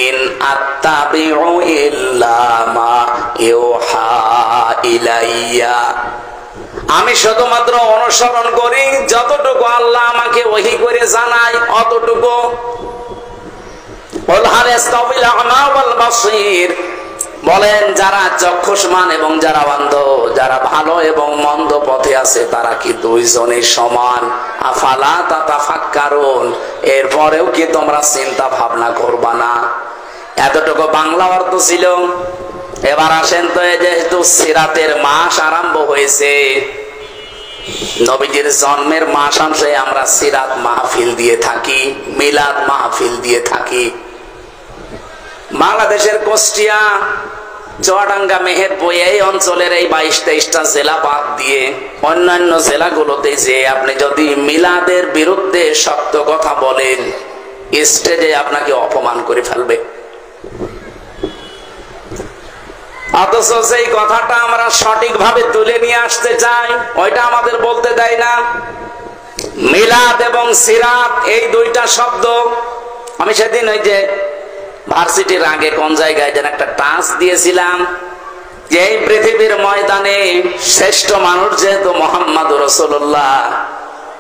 In আত্তাবিউ ইল্লা মা ইউহা ইলাইয়া, আমি শুধুমাত্র অনুসরণ করি যতটুকু আল্লাহ আমাকে ওহী করে জানায় অতটুকু। বলেন যারা চক্ষুষ্মান এবং যারা অন্ধ, যারা ভালো এবং মন্দ পথে আছে তারা কি দুইজনের সমান? আফালা তাতাফাক্কারুন, এরপরেও কি তোমরা চিন্তা ভাবনা করবা না? এতটুকু বাংলা অর্থ ছিল। এবার আসেন তো, যেহেতু সিরাতের মাস আরম্ভ হয়েছে, নবীজির জন্মের মাস অংশে আমরা সিরাত মাহফিল দিয়ে থাকি, মিলাদ মাহফিল দিয়ে থাকি। বাংলাদেশের কুষ্টিয়া, চুয়াডাঙ্গা, মেহেরপুর এই অঞ্চলের এই 22-23টা জেলা বাদ দিয়ে অন্যান্য জেলাগুলোতে যে আপনি যদি মিলাদের বিরুদ্ধে শক্ত কথা বলেন, স্টেজে আপনাকে অপমান করে ফেলবে। অথচ সেই কথাটা আমরা সঠিকভাবে তুলে নিয়ে আসতে চাই, ওইটা আমাদের বলতে দেয় না। মিলাদ এবং সিরাত এই দুইটা শব্দ, আমি সেদিন ওই যে ভার্সিটির আগে কোন জায়গায় যেন একটা টাচ দিয়েছিলাম যে এই পৃথিবীর ময়দানে শ্রেষ্ঠ মানুষ যেহেতু মুহাম্মদুর রাসূলুল্লাহ,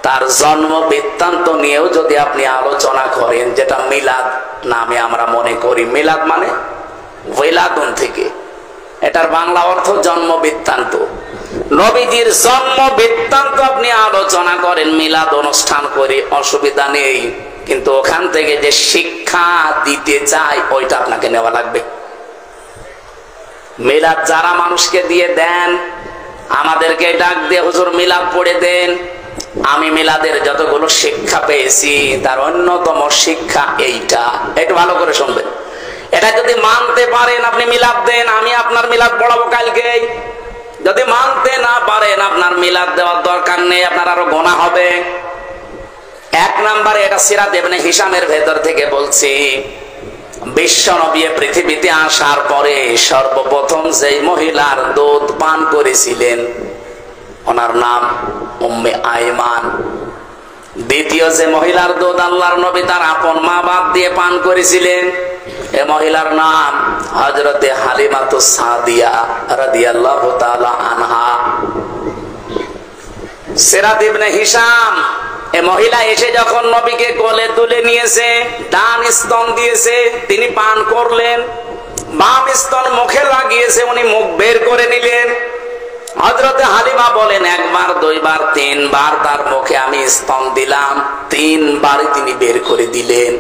তার জন্ম বৃত্তান্ত নিয়েও যদি আপনি আলোচনা করেন, যেটা মিলাদ নামে আমরা মনে করি, মিলাদ মানে ওয়েলাদুন থেকে, এটার বাংলা অর্থ জন্ম বৃত্তান্ত। নবীজির জন্ম বৃত্তান্ত আপনি আলোচনা করেন, মিলাদ অনুষ্ঠান করে, অসুবিধা নেই, কিন্তু ওখান থেকে যে শিক্ষা দিতে চাই ওইটা আপনাকে নেওয়া লাগবে। মিলাদ যারা মানুষকে দিয়ে দেন, আমাদেরকে ডাক দিয়ে হুজুর মিলাদ পড়ে দেন, আমি মিলাদের যতগুলো শিক্ষা পেয়েছি তার অন্যতম শিক্ষা এইটা। একটু ভালো করে শুনবেন, এটা যদি মানতে পারেন আপনি মিলাদ দেন, আমি আপনার মিলাদ পড়াবো কালকে। যদি মানতে না পারেন আপনার মিলাদ দেওয়ার দরকার নেই, আপনার আরো গুনাহ হবে। এক নম্বরে, এটা সিরাত ইবনে হিশামের ভেতর থেকে বলছি, বিশ্ব নবী পৃথিবীতে আসার পরে সর্বপ্রথম যেই মহিলার দুধ পান করেছিলেন ওনার নাম উম্মে আইমান। দ্বিতীয় যে মহিলার দুধ আল্লাহর নবী তার আপন মা বাপ দিয়ে পান করেছিলেন, এ মহিলার নাম হযরতে হালিমাতুস সাদিয়া রাদিয়াল্লাহু তাআলা আনহা। সিরাত ইবনে হিশাম, এ মহিলা এসে যখন নবীকে কোলে তুলে নিয়েছে, ডান স্তন দিয়েছে, তিনি পান করলেন, বাম স্তন মুখে লাগিয়েছে, উনি মুখ বের করে নিলেন। হযরতে হালিমা বলেন, একবার, দুইবার, তিনবার তার মুখে আমি স্তন দিলাম, তিনবারই তিনি বের করে দিলেন।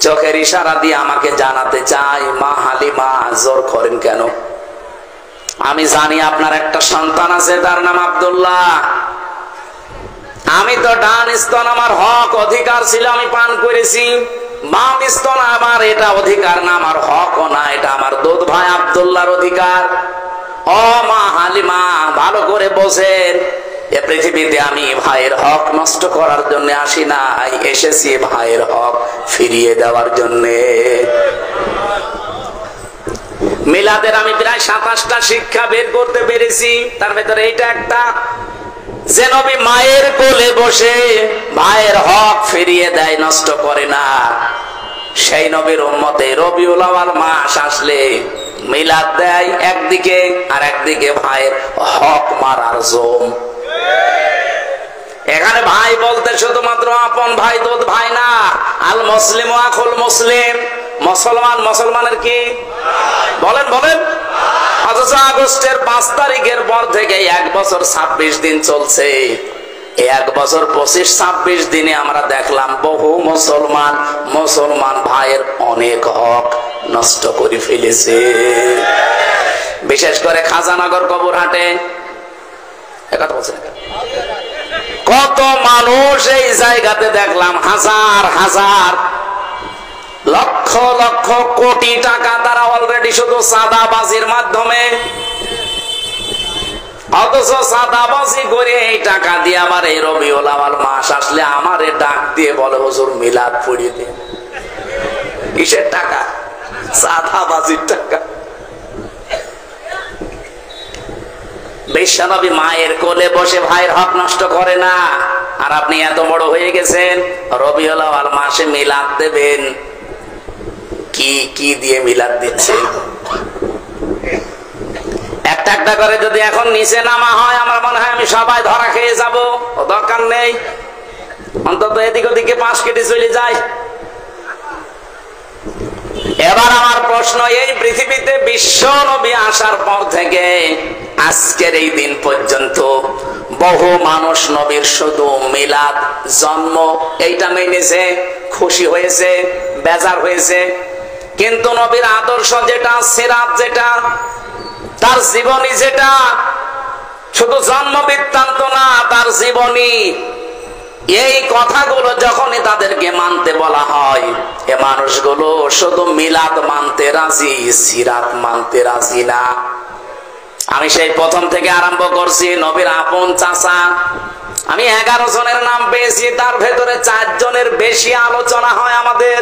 চোখের ইশারা দিয়ে আমাকে জানাতে চাই, মা হালিমা জোর করেন কেন? আমি জানি আপনার একটা সন্তান আছে, তার নাম আব্দুল্লাহ। আমি তো ডান স্তন আমার হক অধিকার ছিল, আমি পান করেছি, বাম স্তন আমার এটা অধিকার না, আমার হকও না, এটা আমার দুধ ভাই আব্দুল্লাহর অধিকার। ও মা হালিমা, ভালো করে বোঝেন, এ পৃথিবীতে আমি ভাইয়ের হক নষ্ট করার জন্য আসি নাই, এসেছি ভাইয়ের হক ফিরিয়ে দেওয়ার জন্য। মিলাদের আমি প্রায় 27টা শিক্ষা বের করতে পেরেছি, তার ভেতরে এইটা একটা, যে নবী মায়ের কোলে বসে ভাইয়ের হক ফিরিয়ে দেয়, নষ্ট করে না। সেই নবীর উম্মতে রবিউল আউয়াল মাস আসলে মিলাদ দেয় একদিকে, আর একদিকে ভাইয়ের হক মারার জম। এখানে ভাই বলতে শুধুমাত্র আপন ভাই, দুধ ভাই না। আল মুসলিম আখুল মুসলিম, মুসলমান মুসলমানের কি? বলেন বলেন। অথচ আগস্টের 5 তারিখের পর থেকে 1 বছর 26 দিন চলছে, 1 বছর 25-26 দিনে আমরা দেখলাম বহু মুসলমান ভাইয়ের অনেক হক নষ্ট করে ফেলেছে। বিশেষ করে খাজানগর কবরহাটে কত মানুষ এই জায়গাতে দেখলাম, হাজার হাজার লক্ষ লক্ষ কোটি টাকা তারা অলরেডি শুধু চাঁদাবাজির মাধ্যমে, অথচ চাঁদাবাজি করে এই টাকা দিয়ে আমার এই রবিউল আউয়াল মাস আসলে আমারে ডাক দিয়ে বলে, হুজুর মিলাদ পড়িয়ে দিন। কিসের টাকা? চাঁদাবাজির টাকা। বিশ্বনবী মায়ের কোলে বসে ভাইয়ের হক নষ্ট করে না, আর আপনি এত বড় হয়ে গেছেন রবিউল আউয়াল মাসে মিলাদ দেবেন। কি দিয়ে মিলাদ দিচ্ছে। একটা একটা করে যদি এখন নিচে নামা হয়, আমার মনে হয় আমি সবাই ধরা খেয়ে যাব। দরকার নেই, অন্তত এদিক ওদিকে 5 কেটে চলে যায়। এবার আমার প্রশ্ন, এই পৃথিবীতে বিশ্ব নবী আসার পর থেকে আজকের এই দিন পর্যন্ত বহু মানুষ নবীর শুধু মিলাদ, জন্ম এইটা মেনেছে, খুশি হয়েছে, বেজার হয়েছে, কিন্তু নবীর আদর্শ যেটা, সিরাত যেটা, তার জীবনী যেটা, শুধু জন্ম বৃত্তান্ত না, তার জীবনী, এই কথাগুলো যখনই তাদেরকে মানতে বলা হয়, এ মানুষগুলো শুধু মিলাদ মানতে রাজি, সিরাত মানতে রাজি না। আমি সেই প্রথম থেকে আরম্ভ করছি, নবীর আপন চাচা, আমি 11 জনের নাম পেয়েছি, তার ভেতরে 4 জনের বেশি আলোচনা হয় আমাদের।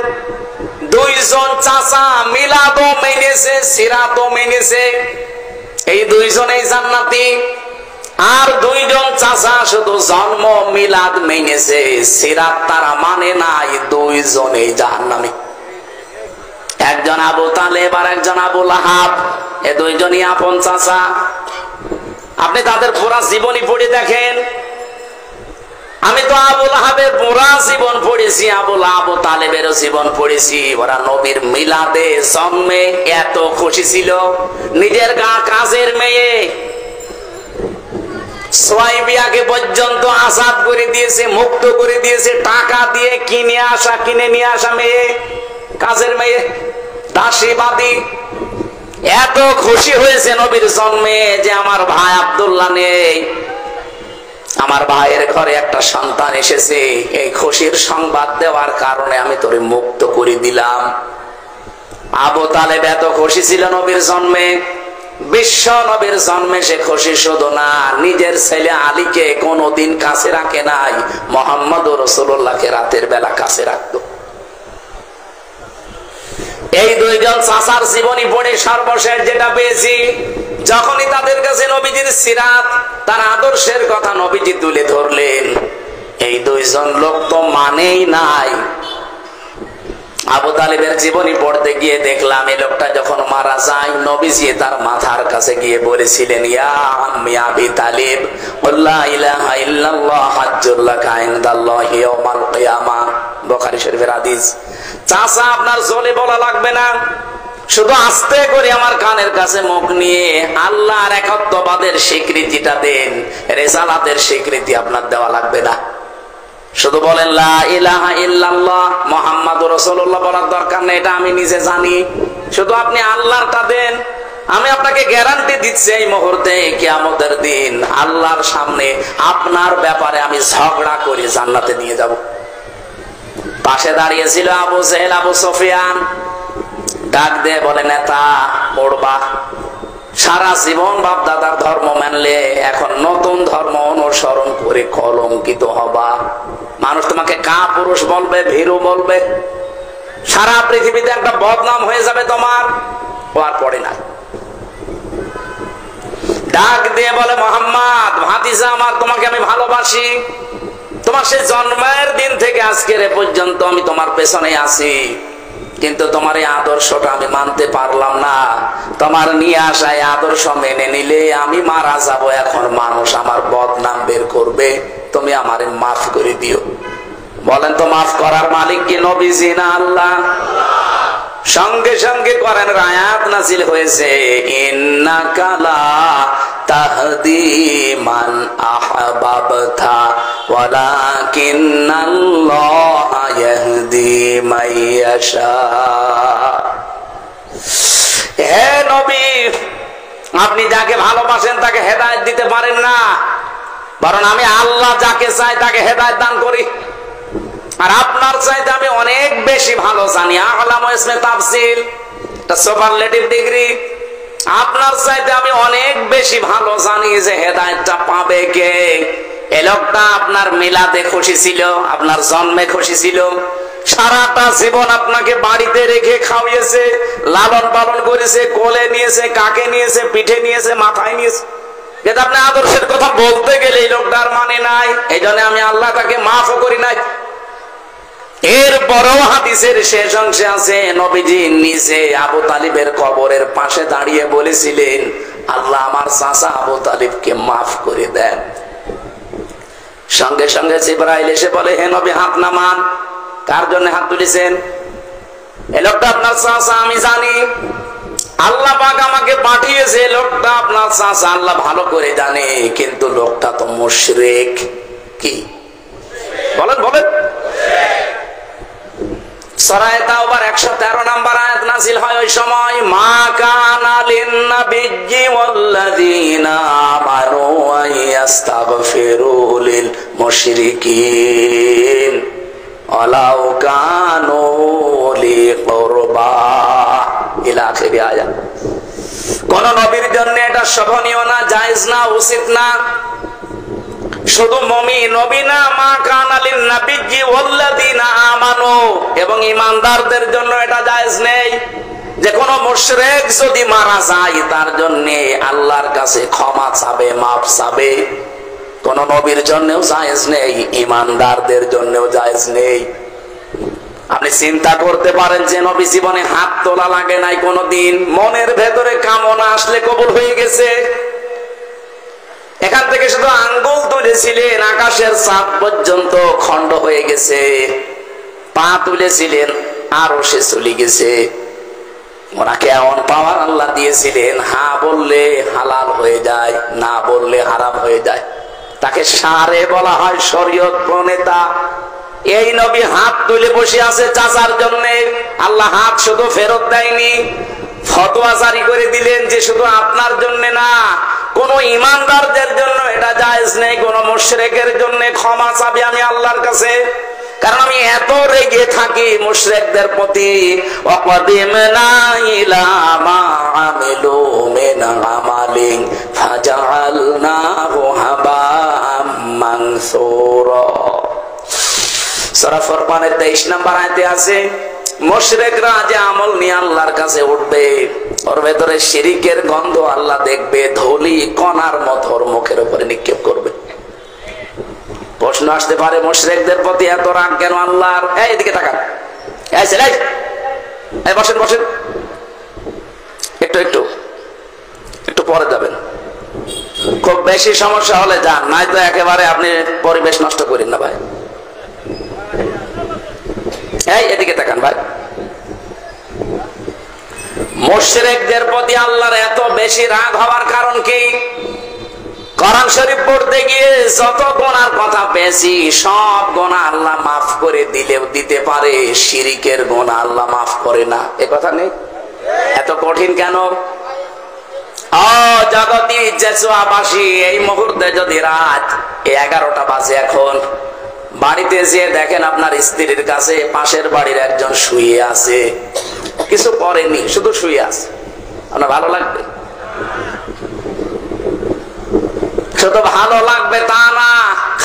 2 জন চাচা মিলাদও মেনেছে, সিরাতও মেনেছে, এই 2 জনেই জান্নাতি। আর 2 জন চাচা শুধু জন্ম মিলাদ মেনেছে, সিরাত তারা মানে নাই, 2 জনেই জাহান্নামী। একজন আবু তালেব আর একজন আবু লাহাব, এ 2 জনই আপন চাচা। আপনি তাদের পুরা জীবনী পড়ে দেখেন। আমি তো আবু লাহাবের পুরা জীবন পড়েছি, আবু তালেবেরও জীবন পড়েছি। ওরা নবীর মিলাদে, জন্মে এত খুশি ছিল, নিজের কাজের মেয়ে সোয়াইবিয়াকে পর্যন্ত আজাদ করে দিয়েছে, মুক্ত করে দিয়েছে, টাকা দিয়ে কিনে নিয়ে আসা মেয়ে, কাজের মেয়ে, দাসীবাদী। এত খুশি হয়েছে নবীর জন্মে যে আমার ভাই আব্দুল্লাহ নেই, আমার ভাইয়ের ঘরে একটা সন্তান এসেছে, এই খুশির সংবাদ দেওয়ার কারণে আমি তোরে মুক্ত করে দিলাম। আবু তালেব এত খুশি ছিল নবীর জন্মে, বিশ্ব নবীর জন্মে সে খুশি শুধু না, নিজের ছেলে আলীকে কোনোদিন কাছে রাখে নাই, মুহাম্মদুর রাসূলুল্লাহকে রাতের বেলা কাছে রাখতো। এই 2 জন চাচার জীবনী পড়ে সর্বশেষ যেটা পেয়েছি, যখনই তাদের কাছে নবীজির সিরাত, তার আদর্শের কথা নবীজি তুলে ধরলেন, এই 2 জন লোক তো মানেই নাই। আবু তালেবের জীবনী পড়তে গিয়ে দেখলাম, এই লোকটা যখন মারা যায়, নবীজি তার মাথার কাছে গিয়ে বলেছিলেন, ইয়া আম্মি আবি তালিব, লা ইলাহা ইল্লাল্লাহ হাজ্জুল লাকা ইনদাল্লাহি ইয়াউমাল কিয়ামাহ, বুখারী শরীফের হাদিস। চাচা, আপনার জোরে বলা লাগবে না, শুধু আস্তে করে আমার কানের কাছে মুখ নিয়ে আল্লাহর একত্ববাদের স্বীকৃতিটা দেন, রিসালাতের স্বীকৃতি আপনার দেওয়া লাগবে না। শুধু বলেন লা ইলাহা ইল্লাল্লাহ মুহাম্মাদুর রাসূলুল্লাহ বলার দরকার নেই, এটা আমি নিজে জানি। শুধু আপনি আল্লাহরটা দেন। আমি আপনাকে গ্যারান্টি দিচ্ছি, এই মুহূর্তে কিয়ামতের দিন আল্লাহর সামনে আপনার ব্যাপারে আমি ঝগড়া করে জান্নাতে নিয়ে যাব। পাশে দাঁড়িয়েছিল আবু জেহেল, আবু সুফিয়ান, ডাক দিয়ে বলে, নেতা পড়বা, সারা জীবন বাপ দাদার ধর্ম মানলে এখন নতুন ধর্ম অনুসরণ করে কলঙ্কিত হবা। মানুষ তোমাকে কাপুরুষ বলবে, ভীরু বলবে, সারা পৃথিবীতে একটা বদনাম হয়ে যাবে তোমার। ও আর পড়ে না, ডাক দিয়ে বলে, মুহাম্মদ ভাতিজা আমার, তোমাকে আমি ভালোবাসি, তোমার সেই জন্মের দিন থেকে আজকের পর্যন্ত আমি তোমার পেছনে আছি, কিন্তু তোমার এই আদর্শটা আমি মানতে পারলাম না। তোমার নিয়ে আসা এই আদর্শ মেনে নিলে আমি মারা যাব, এখন মানুষ আমার বদনাম বের করবে, তুমি আমারে মাফ করে দিও। বলেন তো, মাফ করার মালিক কি নবীজি না আল্লাহ? সঙ্গে সঙ্গে করেন আয়াত নাযিল হয়েছে, ইন্নাকা লা তাহদি মান আহবাবতা ওয়ালাকিন্নাল্লাহা ইয়াহদি মান ইয়াশা। হে নবী, আপনি যাকে ভালোবাসেন তাকে হেদায়েত দিতে পারেন না, বরং আমি আল্লাহ যাকে চাই তাকে হেদায়েত দান করি। আর আপনার চাইতে আমি অনেক বেশি ভালো জানি, আলামু ইসমে তাফসিল, এটা সুপারলেটিভ ডিগ্রি। আপনার চাইতে আমি অনেক বেশি ভালো জানি যে হেদায়েতটা পাবে কে। এই লোকটা আপনার মিলাদে খুশি ছিল, আপনার জন্মে খুশি ছিল, সারাটা জীবন আপনাকে বাড়িতে রেখে খাওয়িয়েছে, লালন পালন করেছে, কোলে নিয়েছে, কাকে নিয়েছে, পিঠে নিয়েছে, মাথায় নিয়েছে, কিন্তু আপনি আদর্শের কথা বলতে গেলে এই লোকটার মানে নাই। এই জন্য আমি আল্লাহ তাকে মাফও করি নাই। এরপরও হাদিসের শেষ অংশে আছে নবীজি নিজে আবু তালিবের কবরের পাশে দাঁড়িয়ে বলেছিলেন, আল্লাহ আমার চাচা আবু তালিবকে মাফ করে দেন। সঙ্গে সঙ্গে জিবরাইল এসে বলে, হে নবী হাত নামান। কার জন্য হাত তুলেছেন? এই লোকটা আপনার চাচা, আমি জানি। আল্লাহ পাক আমাকে পাঠিয়েছে, লোকটা আপনার চাচা, আল্লাহ ভালো করে জানে, কিন্তু লোকটা তো মুশরিক। কি বলেন বলেন? সূরা তাওবার 113 নম্বর আয়াত নাযিল হয় ওই সময়, মা কানা লিন-নাবিয়্যি ওয়াল্লাযীনা আমানু ইয়াস্তাগফিরু লিল মুশরিকিন ওয়ালাউ কানু লি কুরবা ইলা আখির আয়াত। কোন নবীর জন্য এটা শোভনীয় না, জায়েজ না, উচিত না। শুধু মুমিন নবী না, মা কানা লিন-নাবিয়্যি ওয়াল্লাযীনা আমানু, এবং ঈমানদারদের জন্য এটা জায়েজ নেই যে কোন মুশরিক যদি মারা যায় তার জন্য আল্লাহর কাছে ক্ষমা চাবে, মাফ চাবে। কোন নবীর জন্যও জায়েজ নেই, ঈমানদারদের জন্যও জায়েজ নেই। আপনি চিন্তা করতে পারেন যে নবী জীবনে হাত তোলা লাগে নাই কোনদিন, মনের ভেতরে কামনা আসলে কবুল হয়ে গেছে। এখান থেকে শুধু আঙ্গুল তুলেছিলেন, আকাশের চাঁদ পর্যন্ত খণ্ড হয়ে গেছে। পা তুলেছিলেন, আরো সে চলে গেছে। ওনাকে এমন পাওয়ার আল্লাহ দিয়েছিলেন, হ্যাঁ বললে হালাল হয়ে যায়, না বললে হারাম হয়ে যায়। তাকে সারে বলা হয়, শরীয়ত প্রণেতা। এই নবী হাত তুলে বসে আছে চাচার জন্য। আল্লাহ হাত শুধু ফেরত দেয়নি, ফতোয়া জারি করে দিলেন যে শুধু আপনার জন্য না, কোন ঈমানদারদের জন্য এটা জায়েজ নেই। কোন মুশরিকের জন্য ক্ষমা চাবি আমি আল্লাহর কাছে, কারণ আমি এত রেগে থাকি মুশরিকদের প্রতি। ওয়াকদিমনা ইলা মা আমিলু মিন আমালিন ফাজআলনাহু হাবাম মানসুরা। সূরা ফুরকানের 23 নম্বর আয়াতে আছে, মুশরিকরা যে আমল নিয়ে আল্লাহর কাছে উঠবে, ওর ভেতরে শিরিকের গন্ধ আল্লাহ দেখবে, ধুলি কণার মতো ওর মুখের উপরে নিক্ষেপ করবে। প্রশ্ন আসতে পারে, মুশরিকদের প্রতি এত রাগ কেন আল্লাহর? এইদিকে তাকান, এই ছেলে, এই বসেন বসেন, একটু একটু একটু পরে যাবেন। খুব বেশি সমস্যা হলে যান, নাই তো একেবারে আপনি পরিবেশ নষ্ট করেন না ভাই। এই এদিকে তাকান ভাই। মুশরিকদের প্রতি আল্লাহর এত বেশি রাগ হওয়ার কারণ কি? কোরআন শরীফ পড়তে গিয়ে যত গুনার কথা পেয়েছি, সব গুনাহ আল্লাহ মাফ করে দিলেও দিতে পারে, শিরিকের গুনাহ আল্লাহ মাফ করে না। এ কথা নেই? এত কঠিন কেন? ও জগতি জেসুয়াবাসী, এই মুহূর্তে যদি রাত 11টা বাজে, এখন বাড়িতে যেয়ে দেখেন আপনার স্ত্রীর কাছে পাশের বাড়ির একজন শুয়ে আছে, কিছু করেনি, শুধু শুয়ে আছে, আপনার ভালো লাগবে? শুধু ভালো লাগবে তা না,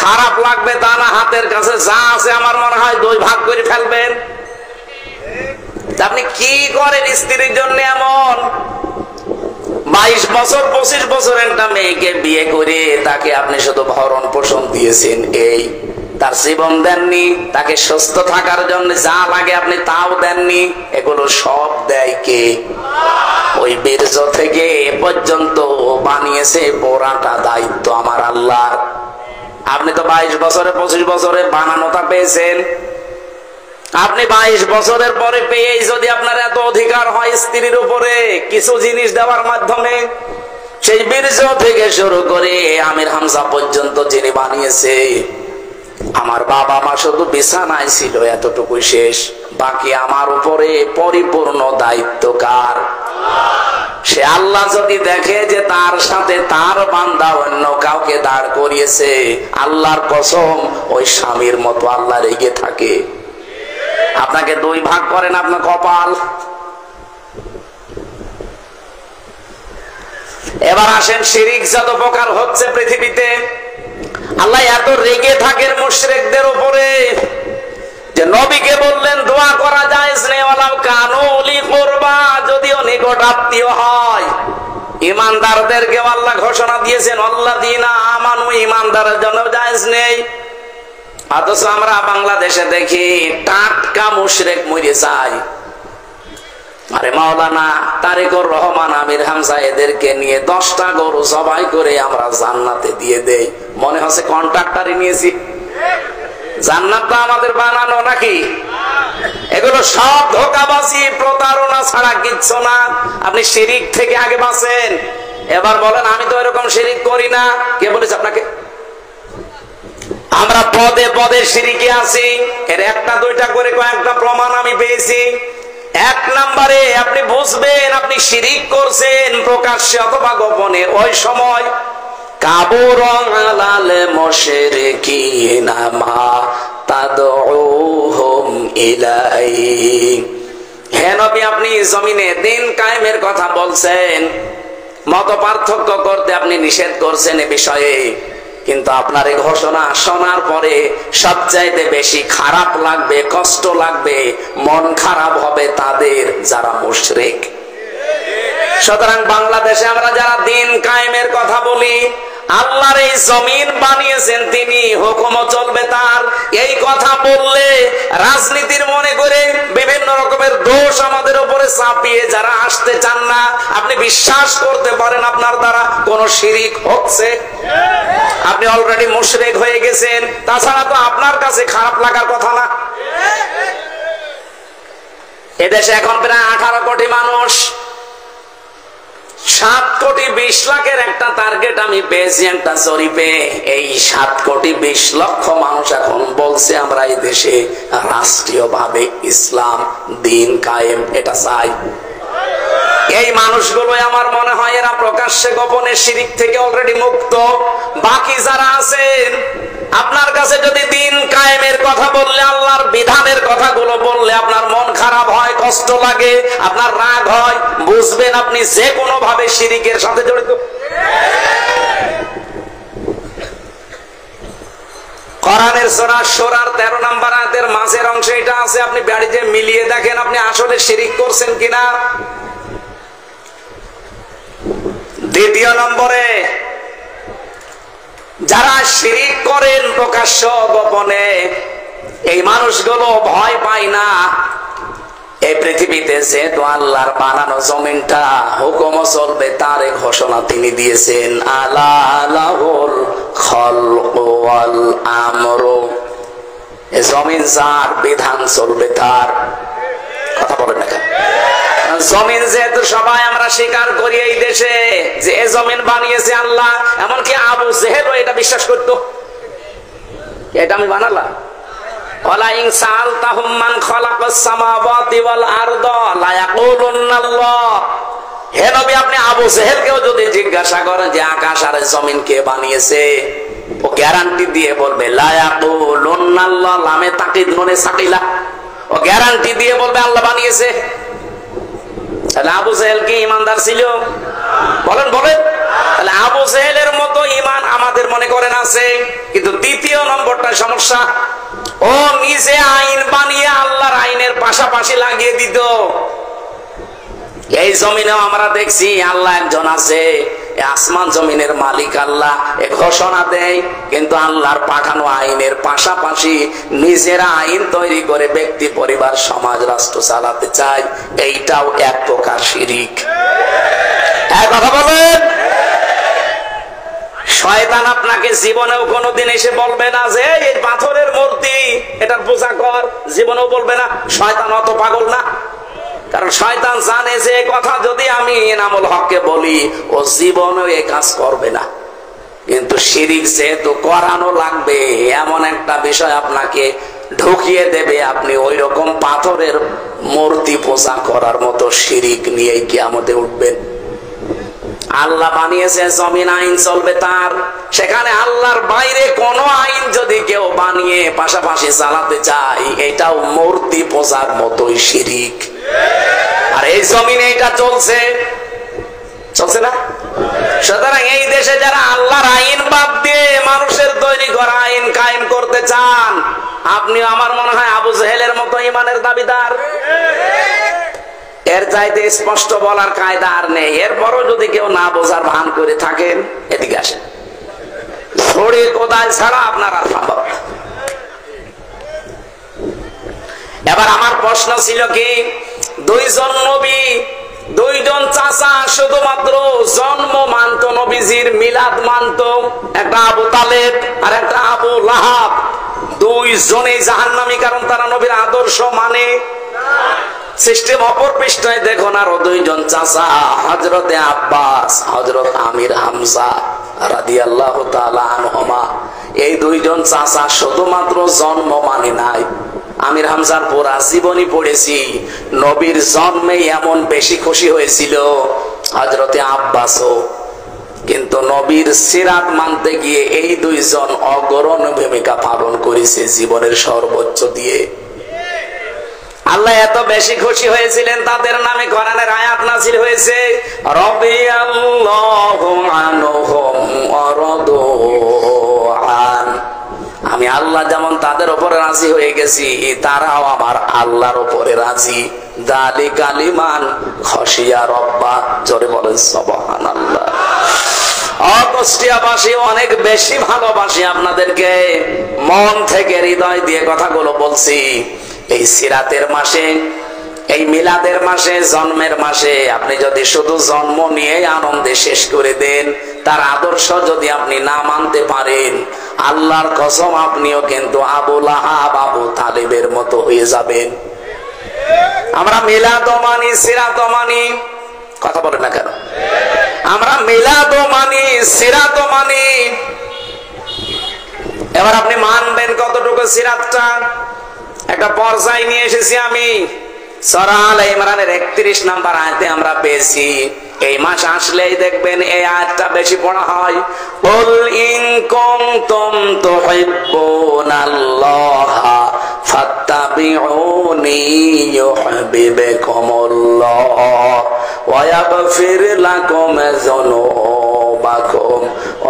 খারাপ লাগবে তা না। হাতের কাছে যা আছে আমার মনে হয় 2 ভাগ করে ফেলবেন। আপনি কি করেন স্ত্রীর জন্য এমন? 22 বছর 25 বছর একটা মেয়েকে বিয়ে করে তাকে আপনি শুধু ভরণ পোষণ দিয়েছেন, এই তার জীবন দেননি, তাকে সুস্থ থাকার জন্য যা লাগে আপনি তাও দেননি। এগুলো সব দেয় কে? ওই বীর্য থেকে এ পর্যন্ত বানিয়েছে পুরাটা দায়িত্ব আমার আল্লাহর। আপনি তো 22 বছরে 25 বছরে বানানোটা পেয়েছেন। আপনি 22 বছরের পরে পেয়েই যদি আপনার এত অধিকার হয় স্ত্রীর উপরে কিছু জিনিস দেওয়ার মাধ্যমে, সেই বীর্য থেকে শুরু করে আমির হামজা পর্যন্ত যিনি বানিয়েছে, আমার বাবা মা শুধু বিছানায় ছিল, এতটুকুই শেষ। বাকি আমার উপরে পরিপূর্ণ দায়িত্ব কার? সে আল্লাহ যদি দেখে যে তার সাথে তার বান্দা অন্য কাউকে দাঁড় করিয়েছে, আল্লাহর কসম ওই স্বামীর মতো আল্লাহ রেগে থাকে। আপনাকে 2 ভাগ করেন, আপনার কপাল। এবার আসেন, শিরিক যত প্রকার হচ্ছে পৃথিবীতে, আল্লাহ এত রেগে থাকেন মুশরিকদের উপরে যে নবীকে বললেন দোয়া করা জায়েজ নেই, ওয়ালাউ কানু উলি কুরবা, যদিও নিকট আত্মীয় হয়। ঈমানদারদেরকে আল্লাহ ঘোষণা দিয়েছেন আল্লাযীনা আমানু, ঈমানদারের জন্য জায়েজ নেই। অথচ আমরা বাংলাদেশে দেখি টাটকা মুশরিক মরে যায়। আরে মাওলানা তারেকুর রহমান, আমির হামজা এদেরকে নিয়ে 10টা গরু জবাই করে আমরা জান্নাতে দিয়ে দেই, মনে হচ্ছে কন্ট্রাক্টরে নিয়েছি। জান্নাতটা আমাদের বানানো নাকি? এগুলো সব ধোঁকাবাজি, প্রতারণা ছাড়া কিচ্ছু না। আপনি শিরিক থেকে আগে বাঁচেন। এবার বলেন আমি তো এরকম শিরিক করি না, কে বলেছে আপনাকে? আমরা পদে পদে শিরিকে আছি। এর একটা দুইটা করে কয়েকটা প্রমাণ আমি পেয়েছি। 1 নম্বরে আপনি বুঝবেন আপনি শিরিক করছেন প্রকাশ্যে অথবা গোপনে, ওই সময় কাবুরা আলাল মুশরিকিনা মা তাদউহুম ইলাইহি। হে নবী, আপনি জমিনে দিন কায়েমের কথা বলছেন, মত পার্থক্য করতে আপনি নিষেধ করছেন এ বিষয়ে, কিন্তু আপনার এই ঘোষণা শোনার পরে সবচাইতে বেশি খারাপ লাগবে, কষ্ট লাগবে, মন খারাপ হবে তাদের যারা মুশরিক। সুতরাং বাংলাদেশে আমরা যারা দিন কায়েমের কথা বলি, আল্লাহর এই জমিন বানিয়েছেন তিনি, হুকুমও চলবে তার, এই কথা বললে রাজনীতির মনে করে বিভিন্ন রকমের দোষ আমাদের উপরে চাপিয়ে যারা আসতে চান না, আপনি বিশ্বাস করতে পারেন আপনার দ্বারা কোন শিরিক হচ্ছে? আপনি অলরেডি মুশরিক হয়ে গেছেন। তাছাড়া তো আপনার কাছে খারাপ লাগার কথা না। এদেশে এখন প্রায় 18 কোটি মানুষ, 7 কোটি 20 লাখের একটা টার্গেট আমি পেয়েছি একটা জরিপে। এই 7 কোটি 20 লক্ষ মানুষ এখন বলছে আমরা এই দেশে রাষ্ট্রীয়ভাবে ইসলাম দিন কায়েম এটা চাই। এই মানুষগুলো আমার মনে হয় এরা প্রকাশ্যে গোপনে শিরিক থেকে অলরেডি মুক্ত। বাকি যারা আছেন, আপনার কাছে যদি দিন কায়েমের কথা বললে, আল্লাহর বিধানের কথাগুলো বললে আপনার মন খারাপ হয়, কষ্ট লাগে, আপনার রাগ হয়, বুঝবেন আপনি যে কোনো ভাবে শিরিকের সাথে জড়িত। কোরআনের সূরা সূরার 13 নম্বর আয়াতের মাঝের অংশে এটা আছে, আপনি বাড়িতে মিলিয়ে দেখেন আপনি আসলে শিরিক করছেন কিনা। দ্বিতীয় নম্বরে, যারা শিরিক করেন প্রকাশ্য গোপনে, এই মানুষগুলো ভয় পায় না। এই পৃথিবীতে যেহেতু আল্লাহর বানানো জমিনটা হুকুম চলবে তার ঘোষণা তিনি দিয়েছেন, আলা লাহুল খালকু ওয়াল আমরু। এই জমিন যার, বিধান চলবে তার। কথা বলেন না কেন? জমিন যেহেতু সবাই আমরা স্বীকার করি এই দেশে যে এই জমিন বানিয়েছে আল্লাহ, এমনকি আবু জেহেলও এটা বিশ্বাস করত। এটা আমি বানালাম। ওয়ালা ইন সাআলতাহুম মান খালাকাস সামাওয়াতি ওয়াল আরদা লা ইয়াকুলুনাল্লাহ। হে নবী, আপনি আবু জেহেলকেও যদি জিজ্ঞাসা করেন যে আকাশ আর জমিন কে বানিয়েছে, ও গ্যারান্টি দিয়ে বলবে লা ইয়াকুলুনাল্লাহ, লামে তাকিদ নুনে সাকিলা, ও গ্যারান্টি দিয়ে বলবে আল্লাহ বানিয়েছে। তাহলে আবু জেহেল কি ইমানদার ছিল? বলেন বলেন। তাহলে আবু জেহেলের মতো ইমান আমাদের মনে করেন আছে। কিন্তু দ্বিতীয় নম্বরটা সমস্যা, ও নিজে আইন বানিয়ে আল্লাহর আইনের পাশাপাশি লাগিয়ে দিত। এই জমিনেও আমরা দেখছি আল্লাহ একজন আছে, আসমান জমিনের মালিক আল্লাহ, এ ঘোষণা দেয়, কিন্তু আল্লাহর পাঠানো আইনের পাশাপাশি নিজেরা আইন তৈরি করে ব্যক্তি, পরিবার, সমাজ, রাষ্ট্র চালাতে চায়। এইটাও এক প্রকার শিরিক। এক কথা বলেন। শয়তান আপনাকে জীবনেও কোনোদিন এসে বলবে না যে এই পাথরের মূর্তি এটার পূজা কর, জীবনেও বলবে না। শয়তান অত পাগল না। কারণ শয়তান জানে যে কথা যদি আমি এনামুল হককে বলি, ও জীবনেও এই কাজ করবে না। কিন্তু শিরিক যেহেতু করানো লাগবে, এমন একটা বিষয় আপনাকে ঢুকিয়ে দেবে, আপনি ওই রকম পাথরের মূর্তি পূজা করার মতো শিরিক নিয়ে কিয়ামতে উঠবেন। আল্লাহ বানিয়েছে জমিন, আইন চলবে তার। সেখানে আল্লাহর বাইরে কোন আইন যদি কেউ বানিয়ে পাশাপাশি চালাতে চায়, এটাও মূর্তি পূজার মতোই শিরিক। আর এই জমিনে এটা চলছে, চলছে না? সুতরাং এই দেশে যারা আল্লাহর আইন বাদ দিয়ে মানুষের তৈরি করা আইন কায়েম করতে চান, আপনি আমার মনে হয় আবু জেহেলের মতো ইমানের দাবিদার। এর চাইতে স্পষ্ট বলার কায়দা আর নেই। এরপরও যদি কেউ না বোঝার ভান করে থাকেন, এদিকে আসেন। ছড়ে কোদাল ছাড়া আপনার আর সম্ভব। এবার আমার প্রশ্ন ছিল কি, দুইজন নবী, দুইজন চাচা শুধুমাত্র জন্ম মানত, নবীজির মিলাদ মানত, একটা আবু তালেব আর একটা আবু লাহাব। দুইজনেই জাহান্নামী, কারণ তারা নবীর আদর্শ মানে। সিস্টেম অপর পৃষ্ঠায় দেখুন, আরো দুইজন চাচা, হযরতে আব্বাস, হযরত আমির হামজা রাদিয়াল্লাহু তাআলা আনহুমা। এই দুইজন চাচা শুধুমাত্র জন্ম মানে নাই। আমির হামজার পুরা জীবনী পড়েছি, নবীর জন্মে এমন বেশি খুশি হয়েছিল হযরতে আব্বাসও, কিন্তু নবীর সিরাত মানতে গিয়ে এই দুইজন অগ্রণী ভূমিকা পালন করেছে জীবনের সর্বোচ্চ দিয়ে। আল্লাহ এত বেশি খুশি হয়েছিলেন, তাদের নামে কোরআনের আয়াত নাযিল হয়েছে, রাদিয়াল্লাহু আনহুম ওয়া রাদু আন। আমি আল্লাহ যেমন তাদের উপরে রাজি হয়ে গেছি, তারাও আমার আল্লাহর উপরে রাজি। যালিকা লিমান খাশিয়া রাব্বা। জোরে বলেন সুবহানাল্লাহ। কুষ্টিয়াবাসী অনেক বেশি ভালোবাসি আপনাদেরকে, মন থেকে হৃদয় দিয়ে কথাগুলো বলছি। এই সিরাতের মাসে, এই মিলাদের মাসে, জন্মের মাসে আপনি যদি শুধু জন্ম নিয়ে আনন্দে শেষ করে দেন, তার আদর্শ যদি আপনি না মানতে পারেন, আল্লাহর কসম আপনিও কিন্তু আবু লাহাব, আবু তালেবের মতো হয়ে যাবেন। আমরা মিলাদ মানি, সিরাত মানি, কথা বলেন না কেন? আমরা মিলাদ মানি, সিরাত মানি। এবার আপনি মানবেন কতটুকু সিরাতটা? একটা পর্যায়ে নিয়ে এসেছি আমি, সূরা আল ইমরানের 31 নম্বর আয়াতে আমরা পেয়েছি। এই মাস আসলেই দেখবেন এই আয়াতটা বেশি পড়া হয়। কুল ইন কুনতুম তুহিব্বুনাল্লাহা ফাত্তাবিউনি ইউহিব্বুকুমুল্লাহ ওয়া ইয়াগফির লাকুম যুনুবাকুম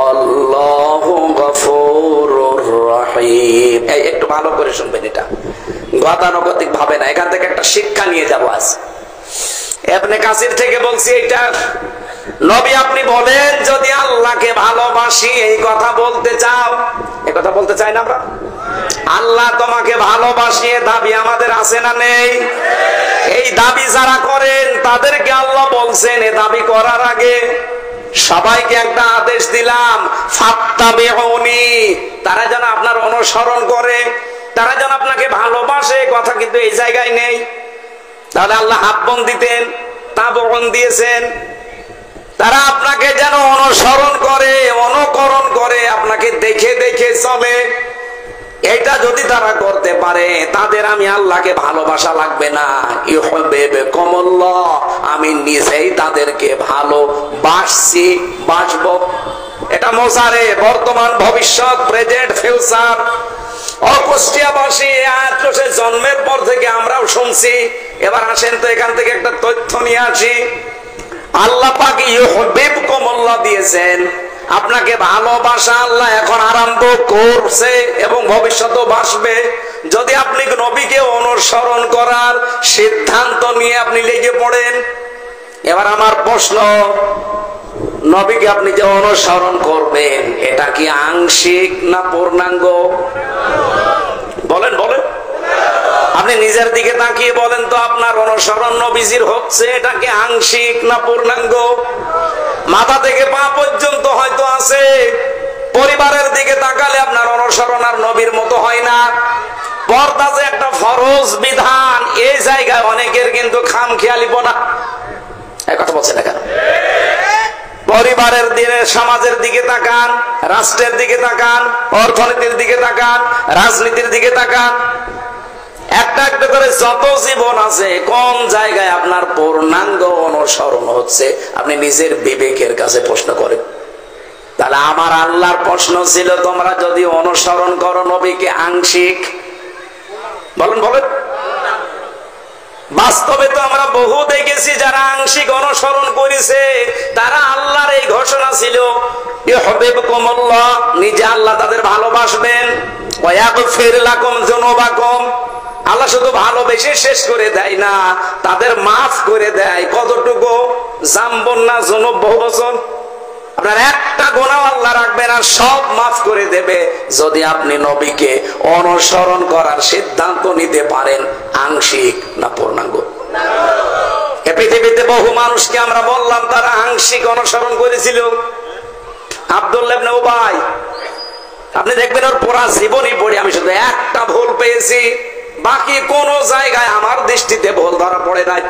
আল্লাহু গফুরুর রহিম। এই একটু ভালো করে শুনবেন, এটা গতানুগতিক ভাবে না, এখান থেকে একটা শিক্ষা নিয়ে যাব আজ। ইবনে কাসির থেকে বলছি এটা। নবী আপনি বলেন, যদি আল্লাহকে ভালোবাসি, এই কথা বলতে চাও, এই কথা বলতে চাই না আমরা? আল্লাহ তোমাকে ভালোবাসি, দাবি আমাদের আছে না নেই? এই দাবি যারা করেন তাদেরকে আল্লাহ বলছেন, এ দাবি করার আগে সবাইকে একটা আদেশ দিলাম, ফাত্তাবিউনি, তারা যেন আপনার অনুসরণ করে, তারা যেন আপনাকে ভালোবাসে। কথা কিন্তু এই জায়গায় নেই। তাহলে আল্লাহ হাব্বন দিতেন, তাবন দিয়েছেন। তারা আপনাকে যেন অনুসরণ করে, অনুকরণ করে, আপনাকে দেখে দেখে চলে। এটা যদি তারা করতে পারে, তাদের আমি আল্লাহকে ভালোবাসা লাগবে না, ইউহিব্বুকুমুল্লাহ, আমি নিজেই তাদেরকে ভালোবাসছি, বাসবো। এটা মোজারে, বর্তমান, ভবিষ্যৎ, প্রেজেন্ট, ফিউচার। কুষ্টিয়াবাসী জন্মের পর থেকে আমরাও শুনছি। এবার আসেন তো এখান থেকে একটা তথ্য নিয়ে আসি। আল্লাহ পাক ইউহিব্বুকুমুল্লাহ দিয়েছেন, আপনাকে ভালোবাসা আল্লাহ এখন আরম্ভ করছে এবং ভবিষ্যতেও বাসবে, যদি আপনি নবীকে অনুসরণ করার সিদ্ধান্ত নিয়ে আপনি লেগে পড়েন। এবার আমার প্রশ্ন, নবীকে আপনি যে অনুসরণ করবেন, এটা কি আংশিক না পূর্ণাঙ্গ? বলেন বলেন, আপনি নিজের দিকে তাকিয়ে বলেন তো, আপনার অনুসরণ নবীজির হচ্ছে, এটা কি আংশিক না পূর্ণাঙ্গ? মাথা থেকে পা পর্যন্ত হয়তো আছে। পরিবারের দিকে তাকালে আপনার অনুসরণ আর নবীর মতো হয় না। পর্দা যে একটা ফরজ বিধান, এই জায়গায় অনেকের কিন্তু খামখেয়ালিপনা। এই কথা বলছে না কেন? পরিবারের দিকে, সমাজের দিকে তাকান, রাষ্ট্রের দিকে তাকান, অর্থনীতির দিকে তাকান, রাজনীতির দিকে তাকান। একটা একটা করে যত জীবন আছে, কোন জায়গায় আপনার পূর্ণাঙ্গ অনুসরণ হচ্ছে, আপনি নিজের বিবেকের কাছে প্রশ্ন করেন। তাহলে আমার আল্লাহর প্রশ্ন ছিল, তোমরা যদি অনুসরণ করো নবীকে আংশিক, বলেন বলেন। বাস্তবে তো আমরা বহু দেখেছি যারা আংশিক অনুসরণ করেছে, তারা আল্লাহর এই ঘোষণা ছিল, ইউহিব্বুকুমুল্লাহ, নিজে আল্লাহ তাদের ভালোবাসবেন, ওয়া ইয়াগফির লাকুম যুনুবাকুম, আল্লাহ শুধু ভালোবেসে শেষ করে দেয় না, তাদের মাফ করে দেয়। কতটুকু? জাম্বন না জুনুব বহু বছর। আপনার একটা গুনাহ আল্লাহ রাখবে না, সব মাফ করে দেবে যদি আপনি নবীকে অনুসরণ করার সিদ্ধান্ত নিতে পারেন, আংশিক না পূর্ণাঙ্গ। এ পৃথিবীতে বহু মানুষকে আমরা বললাম তারা আংশিক অনুসরণ করেছিল। আব্দুল্লাহ ইবনে উবাই, আপনি দেখবেন ওর পুরা জীবনী পড়ে আমি শুধু একটা ভুল পেয়েছি, বাকি কোন জায়গায় আমার দৃষ্টিতে ভুল ধরা পড়ে নাই।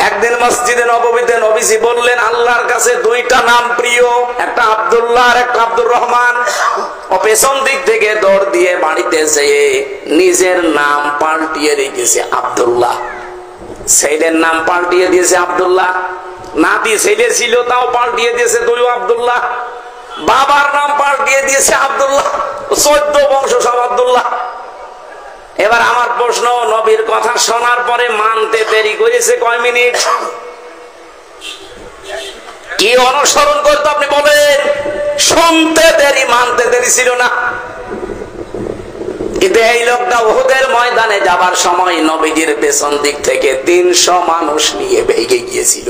একদিন মসজিদে নববীতে নবীজি বললেন আল্লাহর কাছে দুইটা নাম প্রিয়, একটা আব্দুল্লাহ আর একটা আব্দুর রহমান। ও পেছন দিক থেকে দৌড় দিয়ে বাড়িতে যেয়ে নিজের নাম পাল্টিয়ে রেখেছে আব্দুল্লাহ, ছেলের নাম পাল্টিয়ে দিয়েছে আব্দুল্লাহ, নাতি ছেলে ছিল তাও পাল্টিয়ে দিয়েছে দুই আব্দুল্লাহ, বাবার নাম পাল্টিয়ে দিয়েছে আব্দুল্লাহ, 14 বংশ সব আব্দুল্লাহ। এবার আমার প্রশ্ন, নবীর কথা শোনার পরে মানতে দেরি করেছে কয় মিনিট? কি অনুসরণ করতে আপনি বলেন? শুনতে দেরি, মানতে দেরি ছিল না। কিন্তু এই লোকটা উহুদের ময়দানে যাবার সময় নবীজির পেছন দিক থেকে 300 মানুষ নিয়ে ভেগে গিয়েছিল।